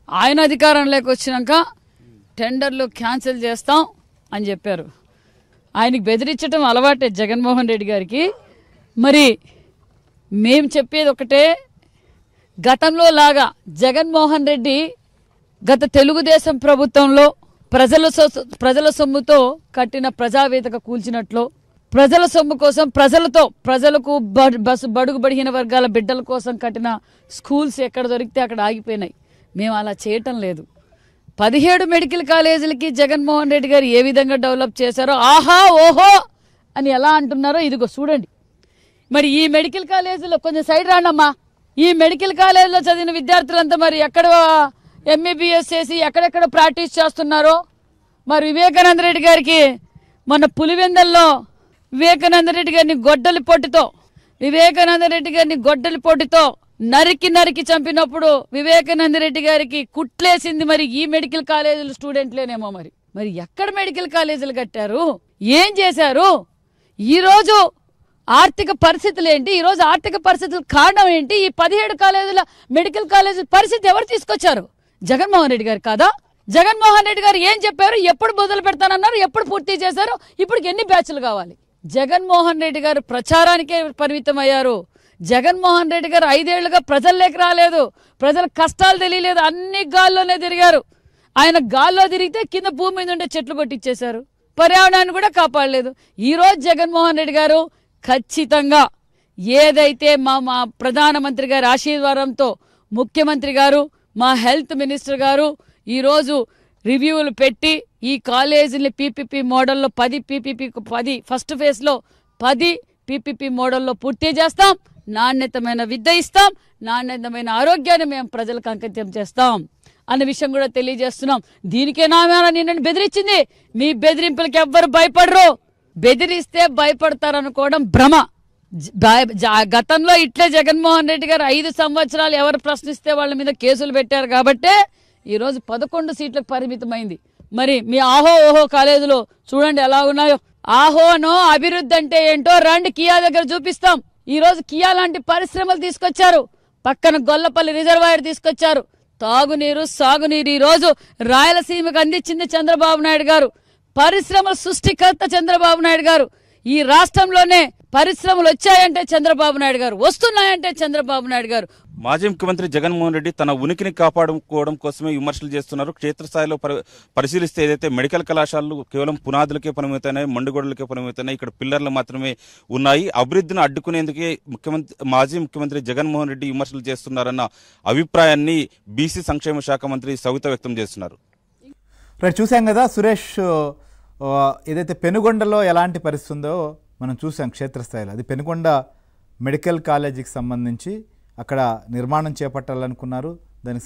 ఆయన అధికారంలోకి వచ్చినాక టెండర్లు క్యాన్సిల్ చేస్తాం అని చెప్పారు. ఆయనకి బెదిరించడం అలవాటే జగన్మోహన్ రెడ్డి గారికి. మరి మేము చెప్పేది ఒకటే, గతంలో లాగా జగన్మోహన్ రెడ్డి గత తెలుగుదేశం ప్రభుత్వంలో ప్రజల సొమ్ముతో కట్టిన ప్రజావేదిక కూల్చినట్లు, ప్రజల సొమ్ము కోసం ప్రజలకు బడుగు బడిగిన వర్గాల బిడ్డల కోసం కట్టిన స్కూల్స్ ఎక్కడ దొరికితే అక్కడ ఆగిపోయినాయి. మేము అలా చేయటం లేదు. 17 మెడికల్ కాలేజీలకి జగన్మోహన్ రెడ్డి గారు ఏ విధంగా డెవలప్ చేశారో ఆహా ఓహో అని ఎలా అంటున్నారో ఇదిగో చూడండి. మరి ఈ మెడికల్ కాలేజీలో కొంచెం సైడ్ రాండమ్మా. ఈ మెడికల్ కాలేజీలో చదివిన విద్యార్థులంతా మరి ఎక్కడ ఎంబీబీఎస్ చేసి ఎక్కడెక్కడ ప్రాక్టీస్ చేస్తున్నారో. మరి వివేకానంద రెడ్డి గారికి మొన్న పులివెందల్లో వివేకానంద రెడ్డి గారిని గొడ్డలి పొట్టితో నరికి చంపినప్పుడు వివేకానంద రెడ్డి గారికి కుట్లేసింది మరి ఈ మెడికల్ కాలేజీల స్టూడెంట్లేనేమో. మరి ఎక్కడ మెడికల్ కాలేజీలు కట్టారు, ఏం చేశారు? ఈరోజు ఆర్థిక పరిస్థితులు ఏంటి, ఈరోజు ఆర్థిక పరిస్థితుల కారణం ఏంటి? ఈ 17 కాలేజీల మెడికల్ కాలేజీల పరిస్థితి ఎవరు తీసుకొచ్చారు? జగన్మోహన్ రెడ్డి గారు కాదా? జగన్మోహన్ రెడ్డి గారు ఏం చెప్పారు, ఎప్పుడు మొదలు పెడతానన్నారు, ఎప్పుడు పూర్తి చేశారు, ఇప్పుడు ఎన్ని బ్యాచ్లు కావాలి? జగన్మోహన్ రెడ్డి గారు ప్రచారానికే పరిమితం అయ్యారు. జగన్మోహన్ రెడ్డి గారు 5 ఏళ్లుగా ప్రజల్లోకి రాలేదు, ప్రజల కష్టాలు తెలియలేదు, అన్ని గాల్లోనే తిరిగారు. ఆయన గాల్లో తిరిగితే కింద భూమి మీద ఉండే చెట్లు కొట్టించేశారు, పర్యావరణాన్ని కూడా కాపాడలేదు. ఈరోజు జగన్మోహన్ రెడ్డి గారు ఖచ్చితంగా ఏదైతే మా ప్రధానమంత్రి గారి ఆశీర్వాదంతో ముఖ్యమంత్రి గారు, మా హెల్త్ మినిస్టర్ గారు ఈరోజు రివ్యూలు పెట్టి ఈ కాలేజీని పీపీపీ మోడల్లో 10 ఫస్ట్ ఫేజ్లో 10 పీపీపీ మోడల్లో పూర్తి చేస్తాం. నాణ్యతమైన విద్య ఇస్తాం, నాణ్యతమైన ఆరోగ్యాన్ని మేము ప్రజలకు అంకితం చేస్తాం అన్న విషయం కూడా తెలియజేస్తున్నాం. దీనికేనా నిన్ను బెదిరించింది? మీ బెదిరింపులకి ఎవ్వరు భయపడరు. బెదిరిస్తే భయపడతారనుకోవడం భ్రమ. గతంలో ఇట్లే జగన్మోహన్ రెడ్డి గారు 5 సంవత్సరాలు ఎవరు ప్రశ్నిస్తే వాళ్ళ మీద కేసులు పెట్టారు కాబట్టే ఈరోజు 11 సీట్లకు పరిమితమైంది. మరి మీ ఆహో ఓహో కాలేజీలో చూడండి ఎలా ఉన్నాయో. ఆహోనో అభివృద్ధి అంటే ఏంటో రండి కియా దగ్గర చూపిస్తాం. ఈరోజు కియా లాంటి పరిశ్రమలు తీసుకొచ్చారు, పక్కన గొల్లపల్లి రిజర్వాయర్ తీసుకొచ్చారు, తాగునీరు సాగునీరు ఈరోజు రాయలసీమకు అందించింది చంద్రబాబు నాయుడు గారు. పరిశ్రమల సృష్టికర్త చంద్రబాబు నాయుడు గారు. ఈ రాష్ట్రంలోనే పరిశ్రమలు వచ్చాయంటే చంద్రబాబు నాయుడు గారు, వస్తున్నాయంటే చంద్రబాబు నాయుడు గారు. మాజీ ముఖ్యమంత్రి జగన్మోహన్ రెడ్డి తన ఉనికిని కాపాడుకోవడం కోసమే విమర్శలు చేస్తున్నారు. క్షేత్రస్థాయిలో పరిశీలిస్తే ఏదైతే మెడికల్ కళాశాలలు కేవలం పునాదులకే పరిమితమైనాయి, మండుగోడలకే పరిమితమైనాయి, ఇక్కడ పిల్లర్లు మాత్రమే ఉన్నాయి. అభివృద్ధిని అడ్డుకునేందుకే మాజీ ముఖ్యమంత్రి జగన్మోహన్ రెడ్డి విమర్శలు చేస్తున్నారన్న అభిప్రాయాన్ని బీసీ సంక్షేమ శాఖ మంత్రి సవిత వ్యక్తం చేస్తున్నారు. చూసాం కదా సురేష్, ఏదైతే పెనుగొండలో ఎలాంటి పరిస్థితి ఉందో మనం చూసాం క్షేత్రస్థాయిలో. అది పెనుగొండ మెడికల్ కాలేజీకి సంబంధించి అక్కడ నిర్మాణం చేపట్టాలనుకున్నారు. దానికి